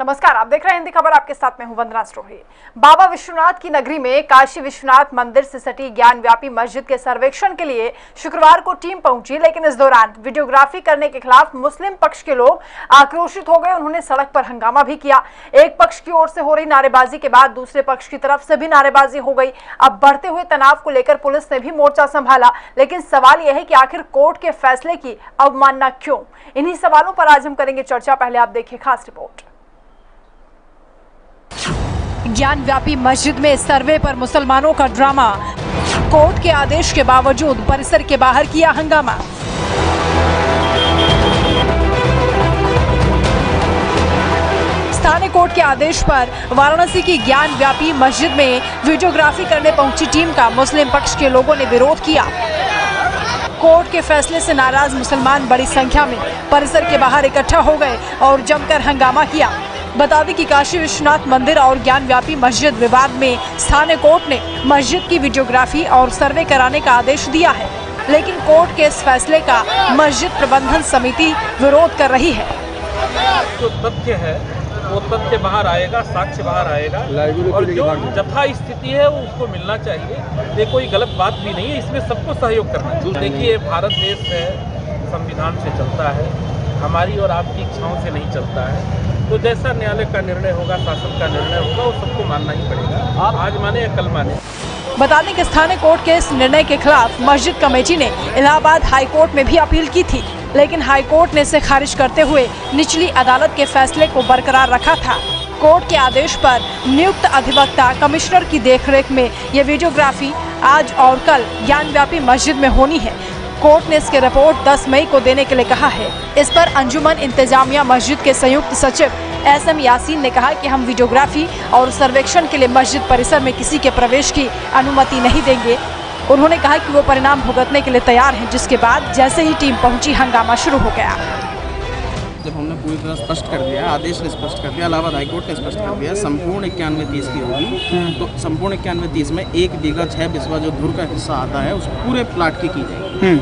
नमस्कार, आप देख रहे हैं हिंदी खबर। आपके साथ मैं हूं वंदना स्टोरी। बाबा विश्वनाथ की नगरी में काशी विश्वनाथ मंदिर से सटी ज्ञान व्यापी मस्जिद के सर्वेक्षण के लिए शुक्रवार को टीम पहुंची, लेकिन इस दौरान वीडियोग्राफी करने के खिलाफ मुस्लिम पक्ष के लोग आक्रोशित हो गए। उन्होंने सड़क पर हंगामा भी किया। एक पक्ष की ओर से हो रही नारेबाजी के बाद दूसरे पक्ष की तरफ से भी नारेबाजी हो गई। अब बढ़ते हुए तनाव को लेकर पुलिस ने भी मोर्चा संभाला, लेकिन सवाल यह है कि आखिर कोर्ट के फैसले की अवमानना क्यों? इन्हीं सवालों पर आज हम करेंगे चर्चा। पहले आप देखिए खास रिपोर्ट। ज्ञान व्यापी मस्जिद में सर्वे पर मुसलमानों का ड्रामा। कोर्ट के आदेश के बावजूद परिसर के बाहर किया हंगामा। स्थानीय कोर्ट के आदेश पर वाराणसी की ज्ञान व्यापी मस्जिद में वीडियोग्राफी करने पहुंची टीम का मुस्लिम पक्ष के लोगों ने विरोध किया। कोर्ट के फैसले से नाराज मुसलमान बड़ी संख्या में परिसर के बाहर इकट्ठा हो गए और जमकर हंगामा किया। बता दें कि काशी विश्वनाथ मंदिर और ज्ञान व्यापी मस्जिद विवाद में स्थानीय कोर्ट ने मस्जिद की वीडियोग्राफी और सर्वे कराने का आदेश दिया है, लेकिन कोर्ट के इस फैसले का मस्जिद प्रबंधन समिति विरोध कर रही है। जो तथ्य है वो तथ्य बाहर आएगा, साक्ष्य बाहर आएगा और जो यथा स्थिति है वो उसको मिलना चाहिए। ये कोई गलत बात भी नहीं है, इसमें सबको सहयोग करना चाहिए। देखिए, भारत देश है, संविधान से चलता है, हमारी और आपकी इच्छाओं से नहीं चलता है। तो जैसा न्यायालय का निर्णय होगा, शासन का निर्णय होगा, वो सबको मानना ही पड़ेगा। आप आज माने या कल माने। बता दें कि स्थानीय कोर्ट के इस निर्णय के खिलाफ मस्जिद कमेटी ने इलाहाबाद हाई कोर्ट में भी अपील की थी, लेकिन हाई कोर्ट ने इसे खारिज करते हुए निचली अदालत के फैसले को बरकरार रखा था। कोर्ट के आदेश पर नियुक्त अधिवक्ता कमिश्नर की देखरेख में ये वीडियोग्राफी आज और कल ज्ञान व्यापी मस्जिद में होनी है। कोर्ट ने इसकी रिपोर्ट 10 मई को देने के लिए कहा है। इस पर अंजुमन इंतजामिया मस्जिद के संयुक्त सचिव एसएम यासीन ने कहा कि हम वीडियोग्राफी और सर्वेक्षण के लिए मस्जिद परिसर में किसी के प्रवेश की अनुमति नहीं देंगे। उन्होंने कहा कि वो परिणाम भुगतने के लिए तैयार हैं, जिसके बाद जैसे ही टीम पहुंची हंगामा शुरू हो गया। जब हमने पूरी तरह स्पष्ट कर दिया, आदेश ने स्पष्ट कर दिया, इलाहाबाद हाईकोर्ट ने स्पष्ट कर दिया, संपूर्ण 91-30 की होगी, तो संपूर्ण 91-30 में 1 बीघा 6 बिस्वा जो धुर का हिस्सा आता है उस पूरे प्लाट की जाएगी।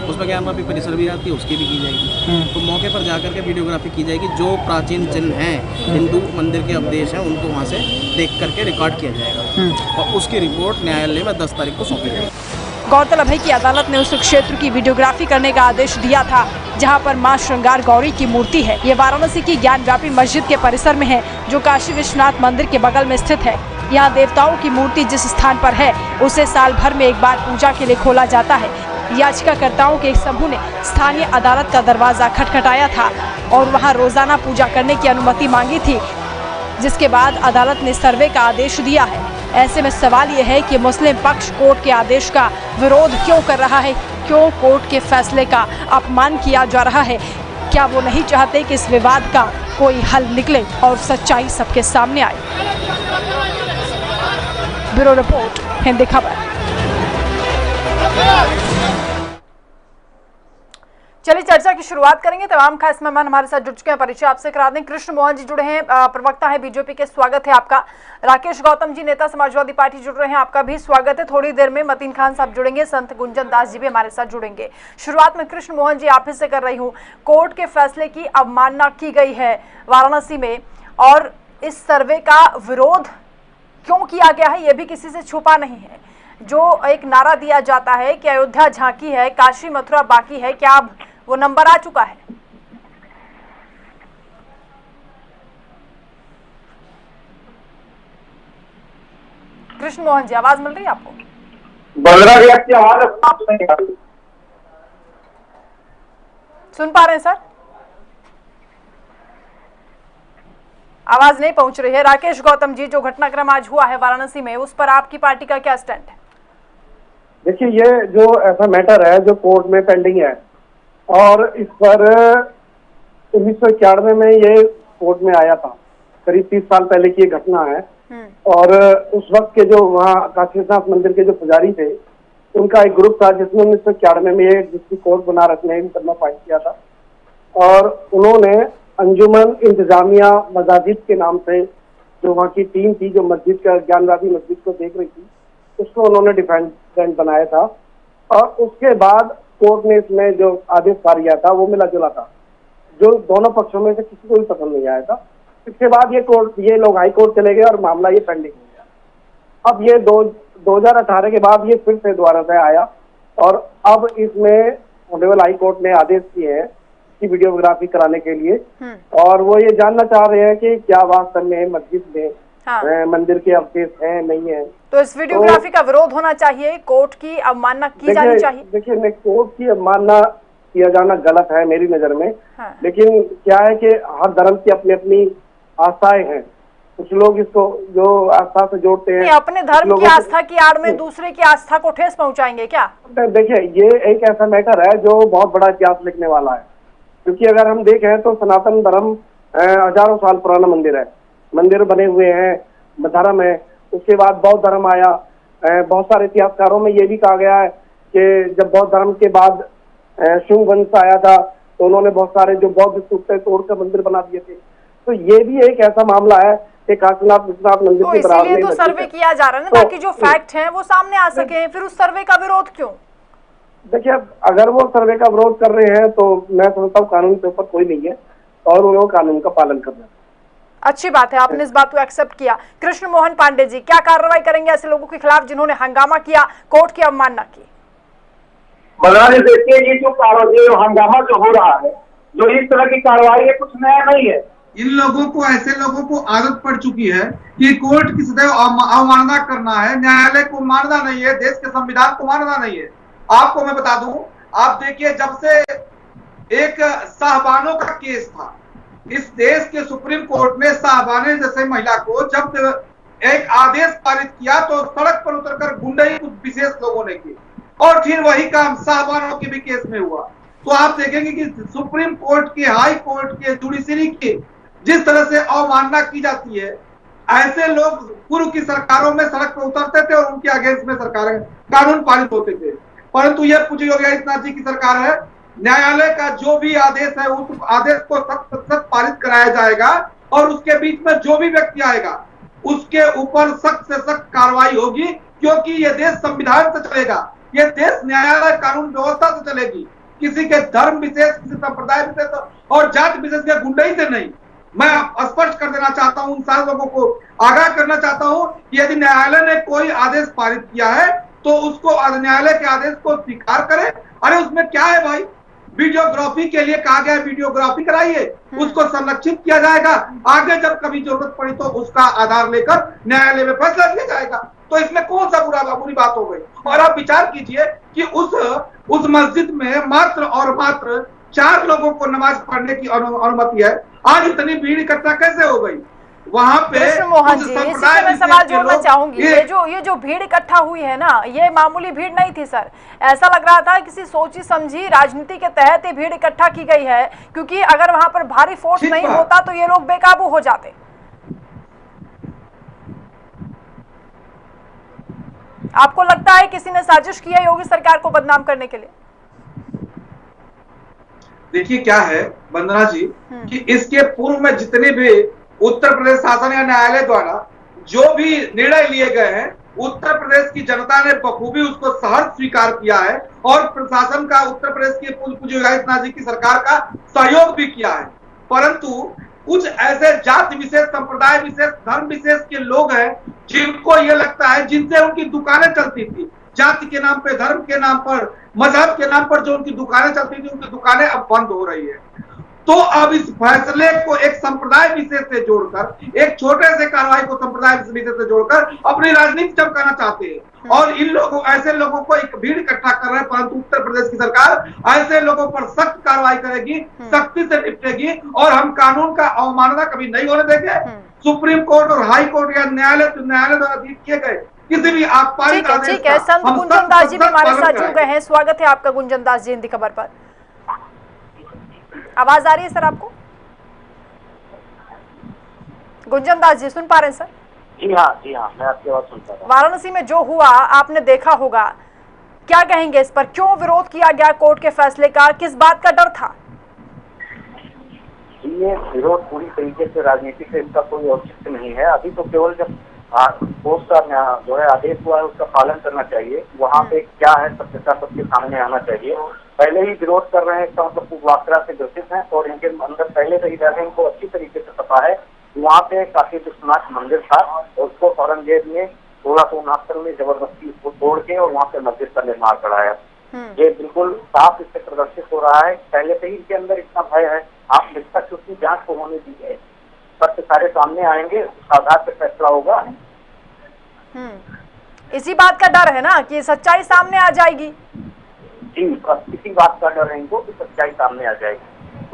उसमें ज्ञान व्यापी परिसर भी आती है, उसकी भी की जाएगी। तो मौके पर जाकर के वीडियोग्राफी की जाएगी। जो प्राचीन चिन्ह हैं, हिंदू मंदिर के अवशेष हैं, उनको वहाँ से देख करके रिकॉर्ड किया जाएगा और उसकी रिपोर्ट न्यायालय में 10 तारीख को सौंपी जाएगी। गौरतलब है कि अदालत ने उस क्षेत्र की वीडियोग्राफी करने का आदेश दिया था जहां पर मां श्रृंगार गौरी की मूर्ति है। ये वाराणसी की ज्ञान व्यापी मस्जिद के परिसर में है, जो काशी विश्वनाथ मंदिर के बगल में स्थित है। यहाँ देवताओं की मूर्ति जिस स्थान पर है उसे साल भर में एक बार पूजा के लिए खोला जाता है। याचिकाकर्ताओं के एक समूह ने स्थानीय अदालत का दरवाजा खटखटाया था और वहाँ रोजाना पूजा करने की अनुमति मांगी थी, जिसके बाद अदालत ने सर्वे का आदेश दिया है। ऐसे में सवाल यह है कि मुस्लिम पक्ष कोर्ट के आदेश का विरोध क्यों कर रहा है? क्यों कोर्ट के फैसले का अपमान किया जा रहा है? क्या वो नहीं चाहते कि इस विवाद का कोई हल निकले और सच्चाई सबके सामने आए? ब्यूरो रिपोर्ट, हिंदी खबर। चलिए चर्चा की शुरुआत करेंगे। तमाम खास मेहमान हमारे साथ जुड़ चुके हैं। परिचय आपसे करा दें। कृष्ण मोहन जी जुड़े हैं, प्रवक्ता है बीजेपी के, स्वागत है आपका। राकेश गौतम जी, नेता समाजवादी पार्टी, जुड़ रहे हैं, आपका भी स्वागत है। थोड़ी देर में मतीन खान साहब जुड़ेंगे, संत गुंजन दास जी भी हमारे साथ जुड़ेंगे। शुरुआत में कृष्ण मोहन जी आप ही से कर रही हूँ। कोर्ट के फैसले की अवमानना की गई है वाराणसी में, और इस सर्वे का विरोध क्यों किया गया है ये भी किसी से छुपा नहीं है। जो एक नारा दिया जाता है कि अयोध्या झांकी है, काशी मथुरा बाकी है, क्या अब वो नंबर आ चुका है? कृष्ण मोहन जी, आवाज मिल रही है आपको? सुन पा रहे हैं सर? आवाज नहीं पहुंच रही है। राकेश गौतम जी, जो घटनाक्रम आज हुआ है वाराणसी में, उस पर आपकी पार्टी का क्या स्टैंड है? देखिए, ये जो ऐसा मैटर है जो कोर्ट में पेंडिंग है और इस पर 1991 में ये कोर्ट में आया था। करीब 30 साल पहले की ये घटना है। और उस वक्त के जो वहाँ काशी विश्वनाथ मंदिर के जो पुजारी थे, उनका एक ग्रुप था जिसने 1991 में ये डिस्ट्रिक्ट कोर्ट बनारस में मुकदमा फाइल किया था। और उन्होंने अंजुमन इंतजामिया मस्जिद के नाम से जो वहाँ की टीम थी, जो मस्जिद का ज्ञान व्यापी मस्जिद को देख रही थी, उसको उन्होंने डिफेंडेंट बनाया था। और उसके बाद कोर्ट ने इसमें जो आदेश पारित किया था वो मिला जुला था, जो दोनों पक्षों में से किसी को भी पसंद नहीं आया था। इसके बाद ये लोग हाई कोर्ट चले गए और मामला ये पेंडिंग हो गया। अब ये 2018 के बाद ये फिर से दोबारा से आया और अब इसमें ऑनरेबल हाई कोर्ट ने आदेश दिए हैं कि वीडियोग्राफी कराने के लिए, और वो ये जानना चाह रहे हैं कि क्या वास्तव में मस्जिद में मंदिर के अवशेष हैं नहीं है। तो इस वीडियोग्राफी का विरोध होना चाहिए, कोर्ट की अवमानना की जानी चाहिए। देखिए कोर्ट की अवमानना किया जाना गलत है मेरी नजर में। लेकिन क्या है कि हर धर्म की अपनी अपनी आस्थाएं हैं, कुछ लोग इसको जो आस्था से जोड़ते हैं, अपने धर्म की आस्था की आड़ में दूसरे की आस्था को ठेस पहुंचाएंगे क्या? देखिए ये एक ऐसा मैटर है जो बहुत बड़ा इतिहास लिखने वाला है, क्योंकि अगर हम देखें तो सनातन धर्म हजारों साल पुराना मंदिर है, मंदिर बने हुए हैं, धर्म है। उसके बाद बौद्ध धर्म आया। बहुत सारे इतिहासकारों में ये भी कहा गया है कि जब बौद्ध धर्म के बाद शुंग वंश आया था तो उन्होंने बहुत सारे जो बौद्ध स्तूप थे तोड़कर मंदिर बना दिए थे। तो ये भी एक ऐसा मामला है कि काशीनाथ विश्वनाथ मंदिर तो के बराबर इसीलिए तो सर्वे किया जा रहा है ना, ताकि जो फैक्ट हैं वो सामने आ सके। फिर उस सर्वे का विरोध क्यों? देखिए अगर वो सर्वे का विरोध कर रहे हैं तो मैं समझता हूँ कानून के ऊपर कोई नहीं है और उन्हें कानून का पालन करना है। अच्छी बात है, आपने इस बात को एक्सेप्ट किया। कृष्ण मोहन पांडे जी, क्या कार्रवाई करेंगे ऐसे लोगों के खिलाफ जिन्होंने हंगामा किया, कोर्ट की अवमानना की? देखिए ये जो हंगामा जो हो रहा है, जो इस तरह की कार्रवाई है, कुछ नया नहीं है। इन लोगों को, ऐसे लोगों को आदत पड़ चुकी है कि कोर्ट की सदैव अवमानना करना है, न्यायालय को मानना नहीं है, देश के संविधान को मानना नहीं है। आपको मैं बता दूं, आप देखिए जब से एक साहबानों का केस था, इस देश के सुप्रीम कोर्ट ने साहबाने जैसे महिला को जब एक आदेश पारित किया तो सड़क पर उतरकर गुंडई कुछ विशेष लोगों ने की, और फिर वही काम साहबानों के भी केस में हुआ। तो आप देखेंगे कि सुप्रीम कोर्ट के, हाई कोर्ट के, जुडिशरी के जिस तरह से अवमानना की जाती है, ऐसे लोग पूर्व की सरकारों में सड़क पर उतरते थे और उनके अगेंस्ट में सरकारें कानून पारित होते थे। परंतु यह पूज्य योगी आदित्यनाथ जी की सरकार है, न्यायालय का जो भी आदेश है उस आदेश को सख्त पारित कराया जाएगा और उसके बीच में जो भी व्यक्ति आएगा उसके ऊपर सख्त से सख्त कार्रवाई होगी, क्योंकि यह देश संविधान से चलेगा, यह देश न्यायालय कानून व्यवस्था से चलेगी, किसी के धर्म विशेष, किसी संप्रदाय विशेष और जाति विशेष के गुंडई से नहीं। मैं स्पष्ट कर देना चाहता हूं, उन सारे लोगों को आगाह करना चाहता हूं कि यदि न्यायालय ने कोई आदेश पारित किया है तो उसको न्यायालय के आदेश को स्वीकार करें। अरे उसमें क्या है भाई, वीडियोग्राफी के लिए कहा गया है, वीडियोग्राफी कराइए, उसको संरक्षित किया जाएगा, आगे जब कभी जरूरत पड़ी तो उसका आधार लेकर न्यायालय में फैसला लिया जाएगा। तो इसमें कौन सा बुरी बात हो गई? और आप विचार कीजिए कि उस मस्जिद में मात्र और मात्र 4 लोगों को नमाज पढ़ने की अनुमति है, आज इतनी भीड़ इकट्ठा कैसे हो गई वहां पे? कृष्ण मोहन जी, इसी पे मैं सवाल जोड़ना चाहूंगी। ये जो भीड़ इकट्ठा हुई है ना, ये मामूली भीड़ नहीं थी सर। ऐसा लग रहा था किसी सोची समझी राजनीति के तहत ये भीड़ इकट्ठा की गई है, क्योंकि अगर वहां पर भारी फोर्स नहीं होता तो ये लोग बेकाबू हो जाते। आपको लगता है किसी ने साजिश की है योगी सरकार को बदनाम करने के लिए? देखिए क्या है वंदना जी कि इसके पूर्व में जितने भी उत्तर प्रदेश शासन या न्यायालय द्वारा जो भी निर्णय लिए गए हैं, उत्तर प्रदेश की जनता ने बखूबी उसको सहर्ष स्वीकार किया है और प्रशासन का, उत्तर प्रदेश के पूज्य योगी आदित्यनाथ जी की सरकार का सहयोग भी किया है। परंतु कुछ ऐसे जाति विशेष, संप्रदाय विशेष, धर्म विशेष के लोग हैं जिनको ये लगता है, जिनसे उनकी दुकानें चलती थी, जाति के नाम पे, धर्म के नाम पर, मजहब के नाम पर जो उनकी दुकानें चलती थी, उनकी दुकानें अब बंद हो रही है। तो अब इस फैसले को एक संप्रदाय विशेष से जोड़कर, एक छोटे से कार्रवाई को संप्रदाय विशेष से जोड़कर अपनी राजनीति चमकाना चाहते हैं और इन लोगों, ऐसे लोगों को एक भीड़ इकट्ठा कर रहे हैं। परंतु उत्तर प्रदेश की सरकार ऐसे लोगों पर सख्त कार्रवाई करेगी, सख्ती से निपटेगी और हम कानून का अवमानना कभी नहीं होने देंगे। सुप्रीम कोर्ट और हाई कोर्ट या न्यायालय द्वारा किए गए किसी भी आपातकालीन आदेश, ठीक है। संत गुंजन दास जी भी हमारे साथ जुड़ गए हैं। स्वागत है आपका गुंजन दास जी हिंदी खबर पर। आवाज आ रही है सर आपको? गुंजन दास जी सुन पा रहे हैं सर? जी हाँ, मैं आपकी आवाज सुन पा रहा हूं। वाराणसी में जो हुआ आपने देखा होगा, क्या कहेंगे इस पर? क्यों विरोध किया गया कोर्ट के फैसले का? किस बात का डर था? ये विरोध पूरी तरीके से राजनीति से इसका कोई औचित्य नहीं है। अभी तो केवल जब कोर्ट का जो है आदेश हुआ है उसका पालन करना चाहिए, वहाँ पे क्या है सत्यता सबके सामने आना चाहिए। पहले ही विरोध कर रहे हैं, इसका मतलब पूर्वाग्रह से ग्रसित हैं और इनके अंदर पहले से ही इनको अच्छी तरीके से पता है वहाँ पे काशी विश्वनाथ मंदिर था, उसको औरंगजेब ने 1669 में जबरदस्ती उसको तोड़ के और वहाँ पे मस्जिद का निर्माण कराया। ये बिल्कुल साफ इससे प्रदर्शित हो रहा है, पहले से ही इनके अंदर इतना भय है। आप निष्पक्ष उसकी जांच को होने दीजिए, सत्य सारे सामने आएंगे, उस आधार पर फैसला होगा। इसी बात का डर है ना कि सच्चाई सामने आ जाएगी। जी, बस इसी बात का डर है इनको कि सच्चाई सामने आ जाएगी।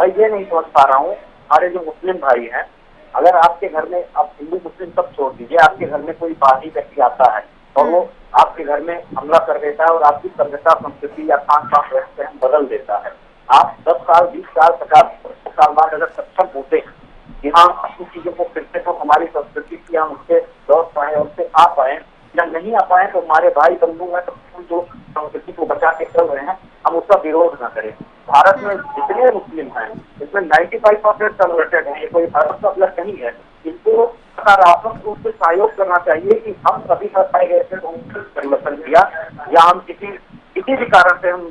मैं ये नहीं समझ पा रहा हूँ, हमारे जो मुस्लिम भाई हैं, अगर आपके घर में, आप हिंदू मुस्लिम सब छोड़ दीजिए, आपके घर में कोई बाहरी व्यक्ति आता है और वो आपके घर में हमला कर देता है और आपकी सभ्यता, संस्कृति या खान पान रहन बदल देता है, आप 10 साल 20 साल 50 साल बाद अगर सक्षम होते हैं कि हाँ अपनी चीजों को फिर से, तो हमारी संस्कृति की हम उससे लौट पाए और उससे आ पाए, या नहीं आ पाए तो हमारे भाई बंधु हैं जो संस्कृति को बचा के चल रहे हैं, हम उसका विरोध न करें। भारत में जितने मुस्लिम हैं इसमें 95% कन्वर्टेड है, ये कोई भारत का प्लस नहीं है। इनको सकारात्मक रूप से सहयोग करना चाहिए कि हम सभी सताए गए थे तो परिवर्तन किया, या हम किसी भी कारण से हम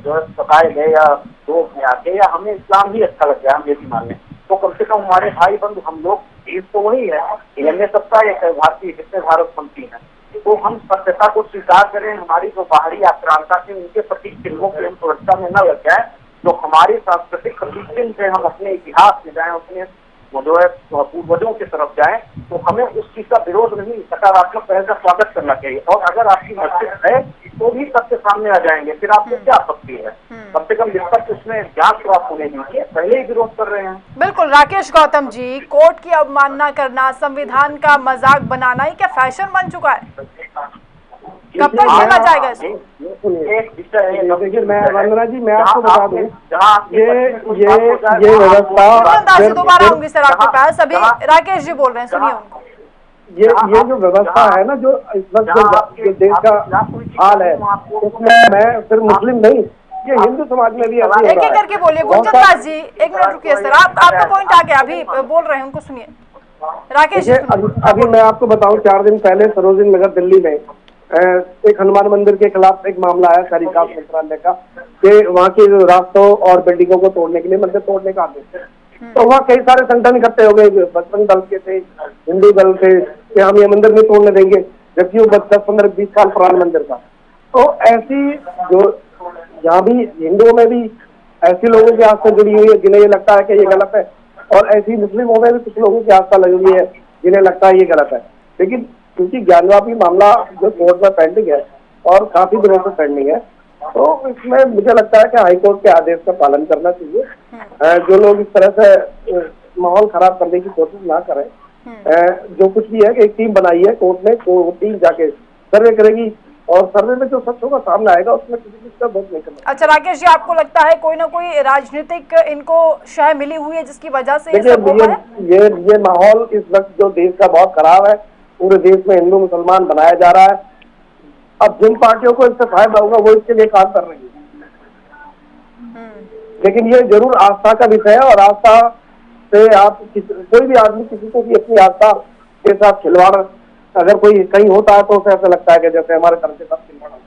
जो है सताए गए या रोग में आके, या हमें इस्लाम ही अच्छा लग गया, हम ये भी मान लें, तो कम से कम हमारे भाई बंधु हम लोग, चीज तो वही है, अन्य सत्ता एक है भारतीय, जितने भारतपंथी हैं, तो हम सत्यता को स्वीकार करें। हमारी जो बाहरी आक्रांता से उनके प्रति चिन्हों की हम सुरक्षा में न लग जाए, जो हमारी सांस्कृतिक प्रतीक से हम अपने इतिहास में जाए, अपने जो है पूर्वजों की तरफ जाए, तो हमें उस चीज का विरोध नहीं, सकारात्मक पहल का स्वागत करना चाहिए। और अगर आपकी मस्जिद है तो भी सत्य सामने आ जाएंगे, फिर आपको क्या आपत्ति है? कम से कम निष्पक्ष उसमें जांच प्राप्त होने दीजिए, पहले ही विरोध कर रहे हैं। बिल्कुल राकेश गौतम जी, कोर्ट की अवमानना करना, संविधान का मजाक बनाना, ये क्या फैशन बन चुका है? कब तक झेला जाएगा इसको? देखिए मैं वंदना जी, मैं आपको बता दूं, ये व्यवस्था दोबारा आऊंगी सर आपके पास, अभी राकेश जी बोल रहे हैं, सुनिए उनको। ये जो व्यवस्था है ना, जो इस वक्त जो देश का हाल है, उसमें मैं सिर्फ मुस्लिम नहीं, ये हिंदू समाज में भी ऐसा एक एक करके बोलिए। गुंजन दास जी एक मिनट रुकिए सर, आपका पॉइंट आ गया, अभी बोल रहे हैं, उनको सुनिए। राकेश जी अभी मैं आपको बताऊं, 4 दिन पहले सरोजिनी नगर दिल्ली में एक हनुमान मंदिर के खिलाफ एक मामला आया तहरीकात मंत्रालय का, कि वहाँ के रास्तों और बिल्डिंगों को तोड़ने के लिए, मंदिर तोड़ने का आदेश है। तो वहाँ कई सारे संगठन इकट्ठे हो गए, बजरंग दल के थे, हिंदू दल थे, कि हम ये मंदिर नहीं तोड़ने देंगे, जबकि वो 10, 15, 20 साल पुराना मंदिर था। तो ऐसी जो यहाँ भी हिंदुओं में भी ऐसी लोगों की आस्था जुड़ी हुई है जिन्हें ये लगता है कि ये गलत है, और ऐसी मुस्लिमों में भी कुछ लोगों की आस्था लगी हुई है जिन्हें लगता है ये गलत है। लेकिन क्योंकि ज्ञानवापी मामला जो कोर्ट में पेंडिंग है और काफी दिनों से पेंडिंग है, तो इसमें मुझे लगता है कि हाईकोर्ट के आदेश का पालन करना चाहिए। जो लोग इस तरह से माहौल खराब करने की कोशिश ना करें। जो कुछ भी है कि एक टीम बनाई है कोर्ट ने, वो टीम जाके सर्वे करेगी और सर्वे में जो सच होगा सामने आएगा, उसमें किसी चीज का बहुत नहीं करना। अच्छा राकेश जी, आपको लगता है कोई ना कोई राजनीतिक इनको शय मिली हुई है जिसकी वजह से ये माहौल इस वक्त जो देश का बहुत खराब है, पूरे देश में हिंदू मुसलमान बनाया जा रहा है। अब जिन पार्टियों को इससे फायदा होगा वो इसके लिए काम कर रही है, लेकिन ये जरूर आस्था का विषय है, और आस्था से आप कोई भी आदमी किसी को भी अपनी आस्था के साथ खिलवाड़ अगर कोई कहीं होता है तो उसे ऐसा लगता है कि जैसे हमारे तरफ के साथ खिलवाड़ हो,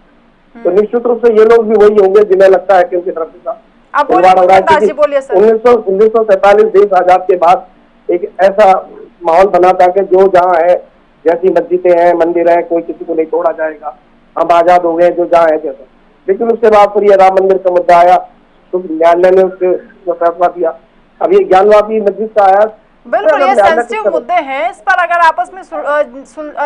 तो निश्चित रूप से ये लोग भी वही होंगे जिन्हें लगता है कि उनकी तरफ के साथ खिलवाड़ हो रहा है। 1947 देश आजाद के बाद एक ऐसा माहौल बना था कि जो जहाँ है, जैसी मस्जिदें हैं, मंदिर है, कोई किसी को नहीं तोड़ा जाएगा, हम आजाद हो गए जो जहाँ है जैसा। लेकिन उसके बाद फिर ये राम मंदिर का मुद्दा आया, तो न्यायालय ने उसके फैसला दिया। अब ये ज्ञानवापी मस्जिद का आया। बिल्कुल, ये सेंसिटिव मुद्दे हैं, इस पर अगर आपस में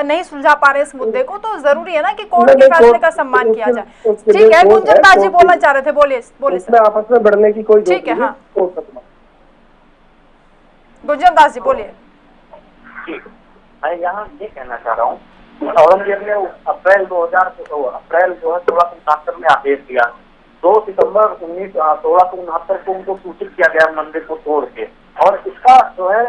नहीं सुलझा पा रहे इस मुद्दे को, तो जरूरी है ना कि कोर्ट के फैसले का सम्मान किया जाए। ठीक है, गुंजन दास जी बोलना चाह रहे थे, बोलिए इसमें आपस में बढ़ने की कोई ठीक है। हाँ गुंजन दास जी बोलिए। मैं यहाँ ये कहना चाह रहा हूँ, औरंगजेब ने अप्रैल 1669 में आदेश दिया। 2 सितंबर 1669 को उनको सूचित किया गया मंदिर को तोड़ के, और इसका जो है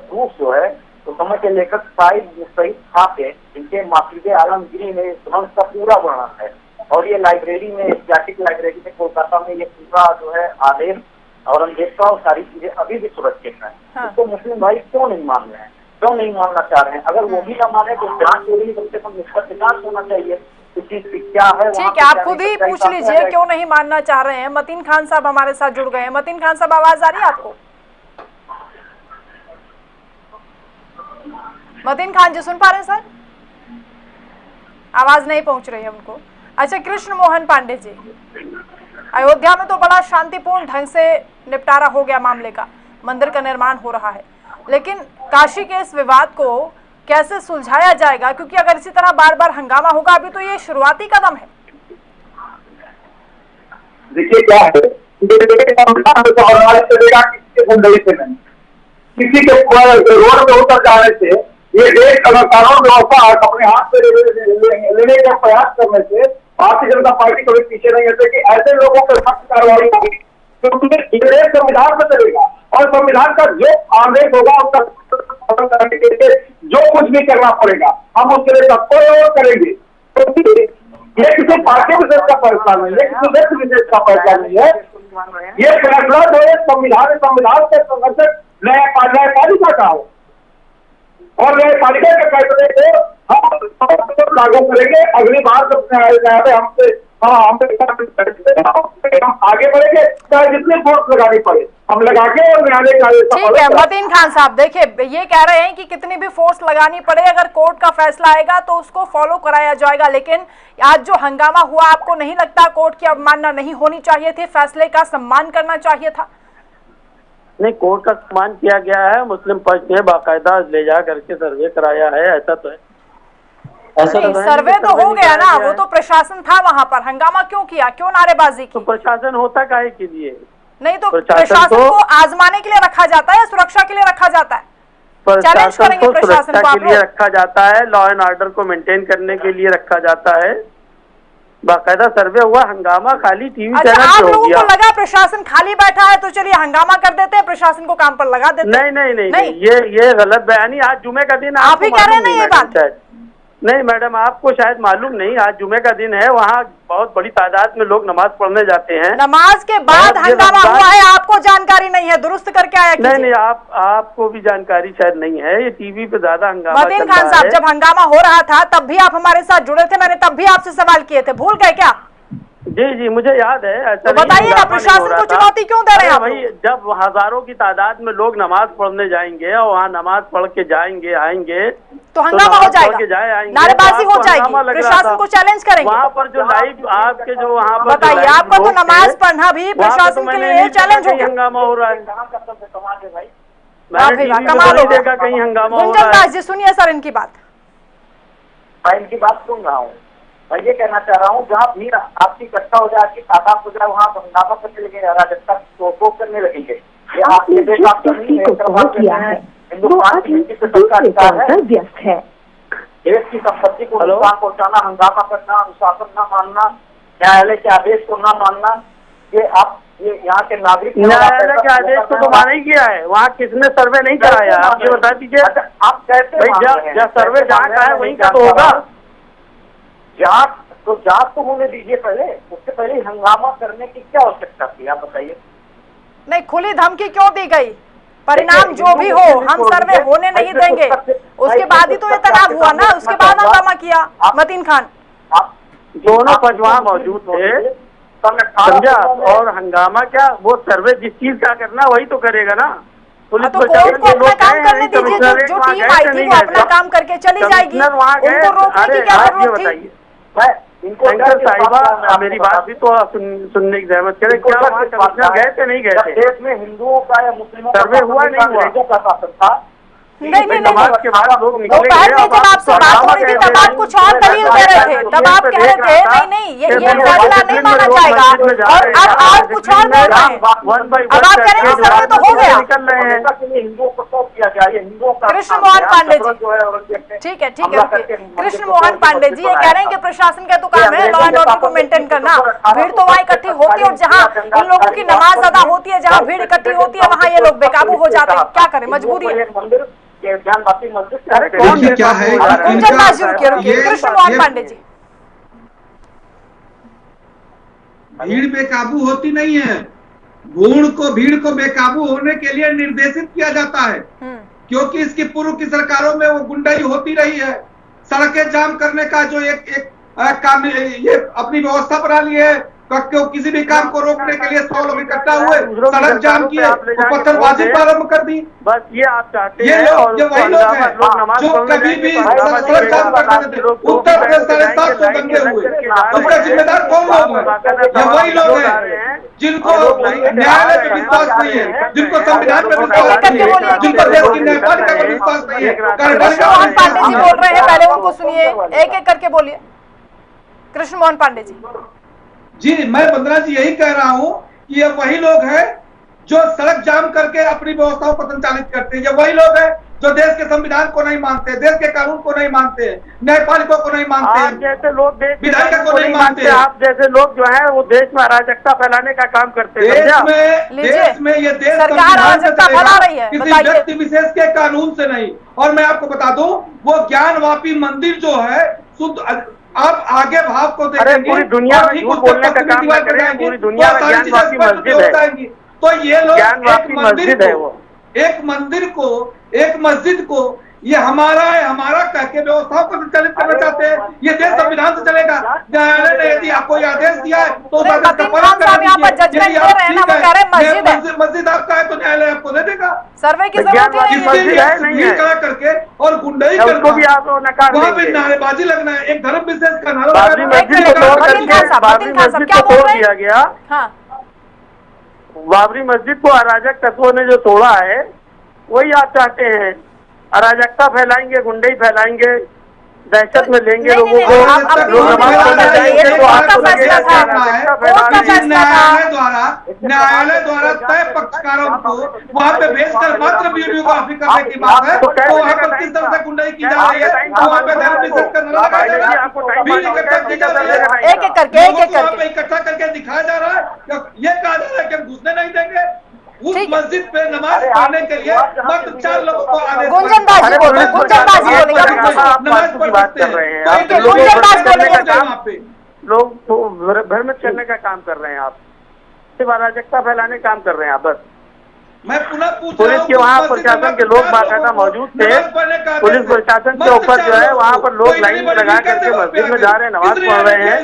प्रूफ जो है तो समय के लेखक साहिब मुस्तैद खां थे, इनके माफिदे आलमगीरी में ध्वंस का पूरा वर्णन है, और ये लाइब्रेरी में, एशियाटिक लाइब्रेरी में कोलकाता में ये पूरा जो है आदेश औरंगजेब का और सारी चीजें अभी भी सुरक्षित है। तो मुस्लिम भाई क्यों नहीं मान रहे हैं, क्यों नहीं मानना चाह रहे हैं? अगर वो भी ना माने तो जांच हो रही, कम से कम निष्पक्ष जांच होना चाहिए क्या है। ठीक है, आप खुद ही पूछ लीजिए क्यों नहीं मानना चाह रहे हैं। मतीन खान साहब हमारे साथ जुड़ गए हैं। मतीन खान साहब, आवाज आ रही है आपको? मतीन खान जी सुन पा रहे हैं सर? आवाज नहीं पहुंच रही है उनको। अच्छा, कृष्ण मोहन पांडे जी, अयोध्या में तो बड़ा शांतिपूर्ण ढंग से निपटारा हो गया मामले का, मंदिर का निर्माण हो रहा है, लेकिन काशी के इस विवाद को कैसे सुलझाया जाएगा? क्योंकि अगर इसी तरह बार बार हंगामा होगा, अभी तो ये शुरुआती कदम है। देखिए क्या है, किसी के रोड पे उतर जाने से, ये देश अगर कानून व्यवस्था अपने हाथ में लेने का प्रयास करने से भारतीय जनता पार्टी कभी पीछे नहीं हटे कि ऐसे लोगों पर सख्त कार्रवाई होगी, क्योंकि ये संविधान में चलेगा और संविधान का जो आदेश होगा उसका करने के लिए जो कुछ भी करना पड़ेगा हम उसके लिए तत्पर करेंगे। ये किसी पार्टी विशेष का फैसला नहीं है, किसी व्यक्ति विशेष का फैसला नहीं है। ये फैसला जो है संविधान के संरक्षक न्यायपालिका का है और न्यायपालिका के फैसले को हम लागू करेंगे। अगली बार जब न्यायालय हमसे हम आगे बढ़ेंगे, चाहे जितनी फोर्स लगानी पड़े हम लगा के और न्यायालय का। ठीक है मतीन खान साहब, देखिए ये कह रहे हैं कि कितनी भी फोर्स लगानी पड़े, अगर कोर्ट का फैसला आएगा तो उसको फॉलो कराया जाएगा, लेकिन आज जो हंगामा हुआ, आपको नहीं लगता कोर्ट की अवमानना नहीं होनी चाहिए थी, फैसले का सम्मान करना चाहिए था? नहीं, कोर्ट का सम्मान किया गया है, मुस्लिम पक्ष ने बाकायदा ले जा करके सर्वे कराया है, ऐसा तो है। सर्वे तो हो गया ना, वो तो प्रशासन था वहाँ पर, हंगामा क्यों किया, क्यों नारेबाजी की? तो प्रशासन होता काहे के लिए? नहीं तो प्रशासन को आजमाने के लिए रखा जाता है या सुरक्षा के लिए रखा जाता है? चैलेंज करेंगे प्रशासन को? के लिए रखा जाता है, लॉ एंड ऑर्डर को मेंटेन करने के लिए रखा जाता है। बाकायदा सर्वे हुआ, हंगामा खाली टीवी चैनल पे हो गया। आप लोगों को लगा प्रशासन खाली बैठा है तो चलिए हंगामा कर देते हैं, प्रशासन को काम पर लगा देते हैं? नहीं, ये गलत बयानी। आज जुमे का दिन, आप ही कह रहे हैं ना ये बात? नहीं मैडम, आपको शायद मालूम नहीं, आज जुमे का दिन है, वहाँ बहुत बड़ी तादाद में लोग नमाज पढ़ने जाते हैं। नमाज के बाद हंगामा हुआ है, आपको जानकारी नहीं है? दुरुस्त करके आया कीजिए। नहीं, आपको भी जानकारी शायद नहीं है, ये टीवी पे ज्यादा हंगामा मतीन खान साहब, जब हंगामा हो रहा था तब भी आप हमारे साथ जुड़े थे, मैंने तब भी आपसे सवाल किए थे, भूल गए क्या? जी, मुझे याद है। ऐसा तो बताइए ना, प्रशासन को चुनौती क्यों दे रहे हैं भाई? जब हजारों की तादाद में लोग नमाज पढ़ने जाएंगे और वहाँ नमाज पढ़ के जाएंगे आएंगे तो हंगामा हो जाएगा, नारेबाजी हो जाएगी, प्रशासन को चैलेंज करेंगे। वहाँ पर जो लाइव आपके जो वहाँ पर बताइए, आपको तो नमाज पढ़ना भी प्रशासन के लिए चैलेंज हो गया। हंगामा हो रहा है, कमाल हो गया, कहीं हंगामा हो रहा है। गुंजन दास जी सुनिए सर इनकी बात। मैं इनकी बात सुन रहा हूँ, मैं ये कहना चाह रहा हूँ, जहाँ भीड़ आपकी इकट्ठा हो जाए, आपकी तादाद हो जाए, वहाँ हंगामा करने लगे, अराजकता को करने लगेंगे। ये आपके देश आप नहीं है, हिंदुस्तान की मिट्टी पे सबका अधिकार है। देश की संपत्ति को नुकसान पहुँचाना, हंगामा करना, अनुशासन न मानना, न्यायालय के आदेश को न मानना, ये आप ये यहाँ के नागरिक न्यायालय के आदेश को तो माना ही किया है। वहाँ किसने सर्वे नहीं कराया, आप ये बता दीजिए। आप कहते सर्वे जहाँ का है वहीं का तो होगा। जांच तो होने दीजिए पहले, उससे पहले हंगामा करने की क्या आवश्यकता थी, आप बताइए। नहीं, खुली धमकी क्यों दी गई? परिणाम जो भी हो हम सर्वे होने नहीं देंगे, उसके बाद ही तो ये तनाव हुआ ना, उसके बाद हंगामा किया। मतीन खान, दोनों पक्ष वहाँ मौजूद थे, समझा? और हंगामा क्या, वो सर्वे जिस चीज का करना वही तो करेगा ना। पुलिस तो कोर्ट को अपना काम करने दीजिए, जो टीम आई थी वो अपना काम करके चली जाएगी, उनको रोकने की क्या जरूरत थी? शंकर साहिबा मेरी बात भी तो सुनने की जहमत करें, क्या वहाँ कमिश्नर गए थे नहीं गए थे? देश में हिंदुओं का या मुस्लिमों सर्वे हुआ नहीं हुआ का शासन था। नहीं, नमाज के बाद लोग निकले, जब आपसे बात हो रही थी तब आप कुछ और दलील दे रहे थे, तब आप कह रहे थे नहीं ये फैसला नहीं माना जाएगा, और अब आप कुछ और बोल रहे हैं। अब आप कह रहे हैं सर्वे तो हो गया। हिंदुओं को तो किया जाए, हिंदुओं का कृष्ण मोहन पांडे जी, ठीक है कृष्ण मोहन पांडे जी ये कह रहे हैं कि प्रशासन का तो काम है लॉ एंड ऑर्डर को मेंटेन करना, भीड़ तो वहाँ इकट्ठी होती है, और जहाँ इन लोगों की नमाज अदा होती है, जहाँ भीड़ इकट्ठी होती है, वहाँ ये लोग बेकाबू हो जाते हैं, क्या करें, मजबूरी है। देखिए क्या है, कृष्ण मोहन पांडे जी, भीड़ बेकाबू होती नहीं है, भीड़ को बेकाबू होने के लिए निर्देशित किया जाता है, क्योंकि इसकी पूर्व की सरकारों में वो गुंडाई होती रही है। सड़कें जाम करने का जो एक काम ये अपनी व्यवस्था बना ली है, किसी भी काम को रोकने के लिए 100 लोग इकट्ठा हुए, सड़क जाम किए, पत्थरबाजी प्रारंभ कर दी। बस ये आप चाहते ये हैं। लोग जो वही लोग हैं जो कभी भी सड़क जाम करते थे। उत्तर प्रदेश 750 दंगे हुए, उसका जिम्मेदार कौन लोग हैं? ये वही लोग हैं जिनको न्यायालय पे विश्वास नहीं है, जिनको संविधान पे विश्वास नहीं है, जिनको देश की न्यायपालिका पे विश्वास नहीं है। कृष्ण मोहन पांडे जी बोल रहे हैं, पहले उनको सुनिए, एक एक करके बोलिए। कृष्ण मोहन पांडे जी। जी, मैं वंदना जी यही कह रहा हूं कि ये वही लोग हैं जो सड़क जाम करके अपनी व्यवस्थाओं को संचालित करते हैं। ये वही लोग हैं जो देश के संविधान को नहीं मानते, देश के कानून को नहीं मानते, न्यायपालिका को नहीं मानते, आप जैसे लोग देश विधायिका को नहीं मानते। आप जैसे लोग जो है वो देश में अराजकता फैलाने का काम करते हैं। देश में ये देश सरकार अराजकता फैला रही है, किसी व्यक्ति विशेष के कानून से नहीं। और मैं आपको बता दूं, वो ज्ञानवापी मंदिर जो है शुद्ध, आप आगे भाव को देखेंगे, पूरी दुनिया में झूठ बोलने का काम न करें, पूरी दुनिया में ज्ञानवापी मस्जिद है। तो ये लोग ज्ञानवापी मस्जिद है, वो एक मस्जिद को ये हमारा है, हमारा कह के व्यवस्थाओं को संचालित करना चाहते हैं। ये देश संविधान से चलेगा। न्यायालय ने यदि आपको आदेश दिया है तो उस आदेश का पालन मस्जिद आपका है तो न्यायालय आपको दे देगा। सर्वे की जरूरत नहीं है करा करके और गुंडाई करना, वहाँ पे नारेबाजी लगना है, एक धर्म विशेष का नारा बाबरी मस्जिद को तोड़ दिया गया। बाबरी मस्जिद को अराजक तत्वों ने जो तोड़ा है वही आप चाहते हैं। अराजकता फैलाएंगे, गुंडई फैलाएंगे, दहशत में लेंगे लोगों को। न्यायालय द्वारा तय पक्षकारों को वहाँ पे भेजकर मात्र वीडियोग्राफी करने की बात है। तो वहाँ पर किस तरह से गुंडाई की जा रही है, वहाँ पे धर्म विशेष का नारा लगाया जा रहा है, भीड़ इकट्ठा की जा रही है, एक एक करके इकट्ठा करके दिखाया जा रहा है। ये कहा जा रहा है कि हम घुसने नहीं देंगे। उस मस्जिद पे नमाज पढ़ने के लिए मात्र 4 लोगों को आदेश। गुंजनबाजी बोलेंगे, नमाज पढ़ सकते हैं। लोग भ्रमित करने का काम कर रहे हैं आप, सिर्फ अराजकता फैलाने का काम कर रहे हैं आप। बस मैं पुनः पूछ पुलिस के वहाँ प्रशासन के लोग बाकायदा मौजूद थे। पुलिस प्रशासन के ऊपर जो है वहाँ पर लोग लाइन लगा करके मस्जिद में जा रहे हैं, नमाज पढ़ रहे हैं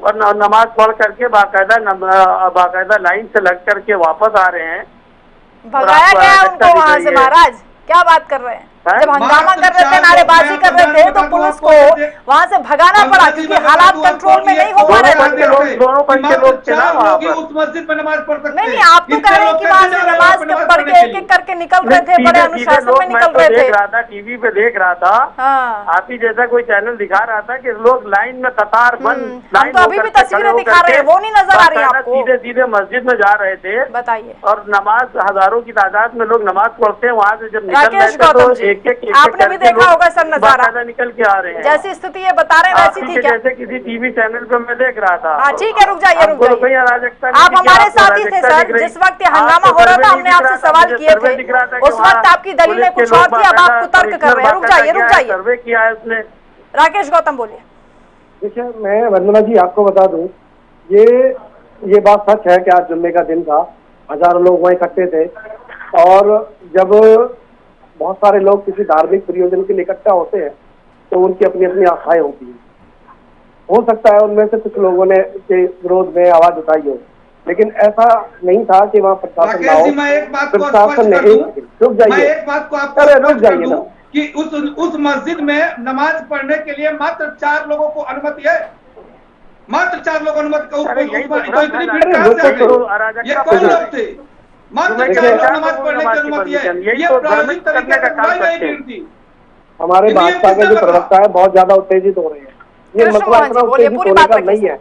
और नमाज पढ़ करके बाकायदा लाइन से लग करके वापस आ रहे हैं। भगाया गया उनको वहाँ से। महाराज क्या बात कर रहे हैं? जब हंगामा कर रहे थे, नारेबाजी कर रहे थे, तो पुलिस को वहाँ से भगाना पड़ा क्योंकि हालात कंट्रोल में नहीं हो पा रहे थे। दोनों पंच के लोग थे ना वहाँ पर। उस मस्जिद में नमाज पढ़ सकते। नहीं, आप तो कह रहे हैं कि वहाँ से नमाज पढ़ के एक एक करके निकल रहे थे, बड़े अनुशासन में निकल रहे थे। देख रहा था, टीवी पे देख रहा था, आप ही जैसा कोई चैनल दिखा रहा था कि लोग लाइन में कतार बंद। हम तो अभी भी तस्वीरें दिखा रहे हैं, वो नहीं नजर आ रही आपको? सीधे सीधे मस्जिद में जा रहे थे। बताइए। और नमाज हजारों की तादाद में लोग नमाज पढ़ते हैं, वहाँ से जब निकल राकेश रहे थे तो एक आपने भी देखा होगा सर नजारा, निकल के आ रहे हैं। जैसी स्थिति ये बता रहे हैं वैसी थी क्या? जैसे किसी टीवी चैनल पे मैं देख रहा था। हाँ ठीक है, रुक जाइए। आप हमारे साथ ही थे सर, जिस वक्त ये हंगामा हो रहा था हमने आपसे सवाल किए थे, उस वक्त आपकी दलीलें कुछ और थी, अब आप कुतर्क कर रहे हैं। रुक जाइए। सर्वे किया है उसने। राकेश गौतम बोलिए। देखिए, मैं वंदना जी आपको बता दूं, ये बात सच है कि आज जुम्मे का दिन था, हजारों लोग वहाँ इकट्ठे थे। और जब बहुत सारे लोग किसी धार्मिक प्रयोजन के लिए इकट्ठा होते हैं तो उनकी अपनी अपनी आशाएं होती हैं। हो सकता है उनमें से कुछ लोगों ने इसके विरोध में आवाज उठाई हो, लेकिन ऐसा नहीं था कि वहाँ प्रशासन ना हो। प्रशासन ने रुक जाइए ना कि उस मस्जिद में नमाज पढ़ने के लिए मात्र 4 लोगों को अनुमति है, मात्र 4 लोग अनुमति। ये कौन लोग थे? मात्र 4 लोग नमाज पढ़ने की अनुमति है। ये प्रायोजित तरीके से बुलाई गई भीड़ थी। हमारे भाजपा के जो प्रवक्ता है बहुत ज्यादा उत्तेजित हो रहे हैं। ये मसला इतना उत्तेजित होने का नहीं है।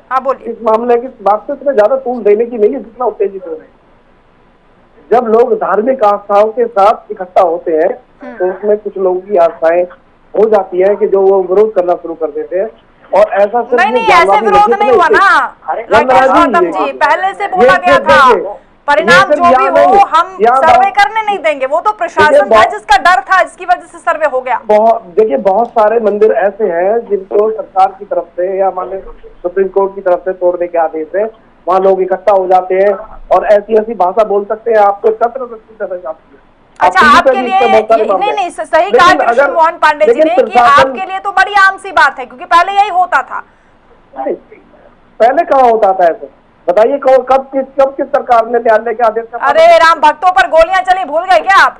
इस मामले की बात से इतना ज्यादा तूल देने की नहीं है जितना उत्तेजित हो रहे हैं। जब लोग धार्मिक आस्थाओं के साथ इकट्ठा होते हैं तो उसमें कुछ लोगों की आस्थाएं हो जाती है कि जो वो विरोध करना शुरू कर देते हैं। और ऐसा सिर्फ नहीं, ऐसे विरोध नहीं हुआ ना राकेश गौतम जी, पहले से बोला गया था परिणाम जो भी हो हम सर्वे करने नहीं देंगे। वो तो प्रशासन था जिसका डर था, जिसकी वजह से सर्वे हो गया। देखिए, बहुत सारे मंदिर ऐसे हैं जिनको सरकार की तरफ से या मान सुप्रीम कोर्ट की तरफ से तोड़ने के आदेश है, वहाँ लोग इकट्ठा हो जाते हैं और ऐसी भाषा बोल सकते हैं, आपको छत्र जाती है। अच्छा, आपके लिए नहीं सही कहा कृष्ण मोहन पांडे जी ने कि आपके लिए तो बड़ी आम सी बात है, क्योंकि पहले यही होता था। पहले कहाँ होता था ऐसे? बताइए कब किस सरकार ने न्यायालय के आदेश का? अरे राम भक्तों पर गोलियां चली, भूल गए क्या आप?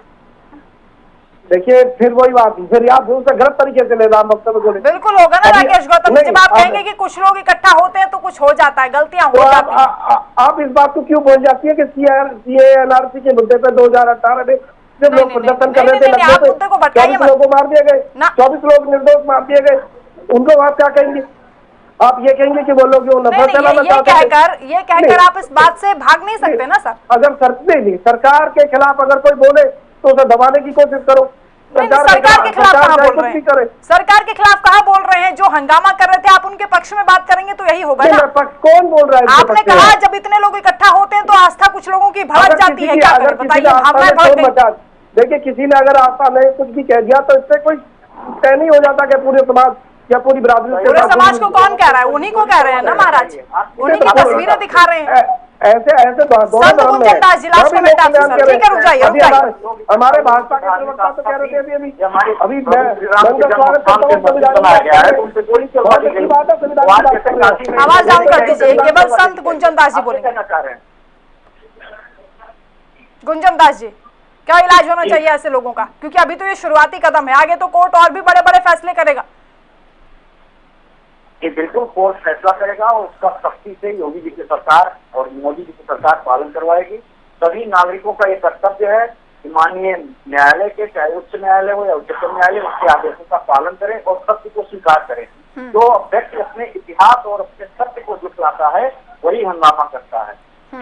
देखिए फिर वही बात, फिर आप उनसे गलत तरीके से ले राम भक्तों में गोली। बिल्कुल होगा ना राकेश गौतम, जब आप कहेंगे कि कुछ लोग इकट्ठा होते हैं तो कुछ हो जाता है, गलतियां हो जाती हैं। आप इस बात को क्यों बोल जाती है कि CAA-NRC के मुद्दे पे 2018 में जब लोग प्रदर्शन कर रहे थे, 24 लोगों को मार दिए गए, 24 लोग निर्दोष मार दिए गए, उनको आप क्या कहेंगे? आप ये कहेंगे कि वो लोग जो नफरत चलाना चाहते हैं, ये कहकर आप इस बात से भाग नहीं सकते ना सर। अगर सरकार के खिलाफ अगर कोई बोले तो उसे दबाने की कोशिश करो। सरकार के खिलाफ कहाँ बोल रहे हैं? सरकार के खिलाफ कहाँ बोल रहे हैं? जो हंगामा कर रहे थे, आप उनके पक्ष में बात करेंगे तो यही होगा ना। कौन बोल रहा है? आपने कहा जब इतने लोग इक्कठा होते हैं तो आस्था कुछ लोगों की भड़क जाती है, क्या करें बताइए? भावनाएं भड़क गई। देखिए किसी ने अगर आस्था में कुछ भी कह दिया तो इससे कोई तय नहीं हो जाता कि पूरे समाज या पूरी बिरादरी, पूरे समाज को कौन कह रहा है? उन्हीं को कह रहे हैं ना महाराज, उन्हीं की तस्वीरें दिखा रहे हैं। ऐसे संत गुंजन दास जी, लास्ट में बेटा सर, ठीक है रुक जाइए। हमारे भाजपा के प्रवक्ता तो कह रहे थे अभी आवाज डाउन कर दीजिए, केवल संत गुंजन दास जी बोलेंगे। गुंजन दास जी, क्या इलाज होना चाहिए ऐसे लोगों का? क्योंकि अभी तो ये शुरुआती कदम है, आगे तो कोर्ट और भी बड़े बड़े फैसले करेगा। ये बिल्कुल कोर्ट फैसला करेगा और उसका सख्ती से योगी जी की सरकार और मोदी जी की सरकार पालन करवाएगी। सभी नागरिकों का ये कर्तव्य है कि माननीय न्यायालय के, चाहे उच्च न्यायालय हो या उच्चतम न्यायालय, उसके आदेशों का पालन करें और सत्य को स्वीकार करें। जो व्यक्ति अपने इतिहास और अपने सत्य को झुठलाता है वही हंगामा करता है।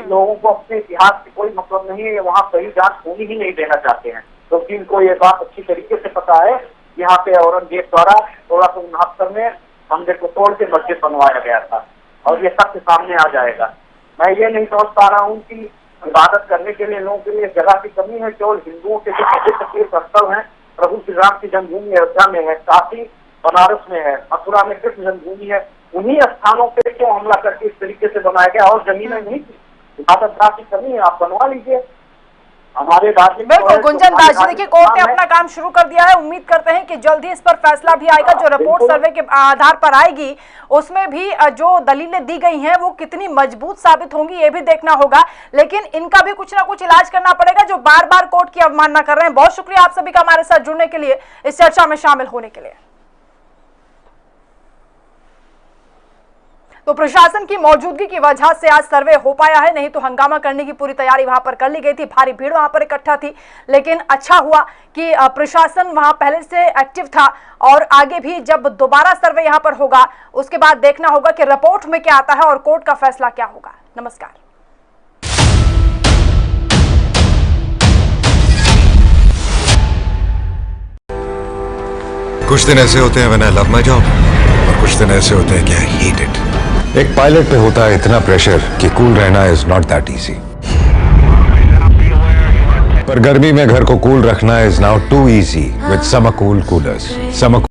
लोगों को अपने इतिहास से कोई मतलब नहीं है, वहाँ सही जांच होनी ही नहीं देना चाहते हैं, क्योंकि इनको ये बात अच्छी तरीके से पता है। यहाँ पे औरंगजेब द्वारा 1669 में मंदिर को तोड़ के मस्जिद बनवाया गया था और ये सत्य सामने आ जाएगा। मैं ये नहीं समझ पा रहा हूँ कि इबादत करने के लिए लोगों के लिए जगह की कमी है। केवल हिंदुओं के जो पवित्र तीर्थ स्थल है, प्रभु श्री राम की जन्मभूमि अयोध्या में है, काशी बनारस में है, मथुरा में कृष्ण जन्मभूमि है, उन्हीं स्थानों पे क्यों हमला करके इस तरीके से बनाया गया? और जमीनें नहीं थी, इबादतगाह की कमी है, आप बनवा लीजिए। हमारे राज्य में बिल्कुल गुंजन दास जी, देखिए कोर्ट ने अपना काम शुरू कर दिया है। उम्मीद करते हैं कि जल्द ही इस पर फैसला भी आएगा। जो रिपोर्ट सर्वे के आधार पर आएगी उसमें भी जो दलीलें दी गई हैं वो कितनी मजबूत साबित होंगी ये भी देखना होगा, लेकिन इनका भी कुछ ना कुछ इलाज करना पड़ेगा जो बार बार कोर्ट की अवमानना कर रहे हैं। बहुत शुक्रिया आप सभी का हमारे साथ जुड़ने के लिए, इस चर्चा में शामिल होने के लिए। तो प्रशासन की मौजूदगी की वजह से आज सर्वे हो पाया है, नहीं तो हंगामा करने की पूरी तैयारी वहां पर कर ली गई थी। भारी भीड़ वहां पर इकट्ठा थी, लेकिन अच्छा हुआ कि प्रशासन वहां पहले से एक्टिव था और आगे भी जब दोबारा सर्वे यहां पर होगा उसके बाद देखना होगा कि रिपोर्ट में क्या आता है और कोर्ट का फैसला क्या होगा। नमस्कार। कुछ दिन ऐसे होते हैं when I love my job, और कुछ दिन ऐसे होते हैं कि I hate it। एक पायलट पे होता है इतना प्रेशर कि कूल रहना इज नॉट दैट इजी, पर गर्मी में घर को कूल रखना is now too easy with summer cool coolers.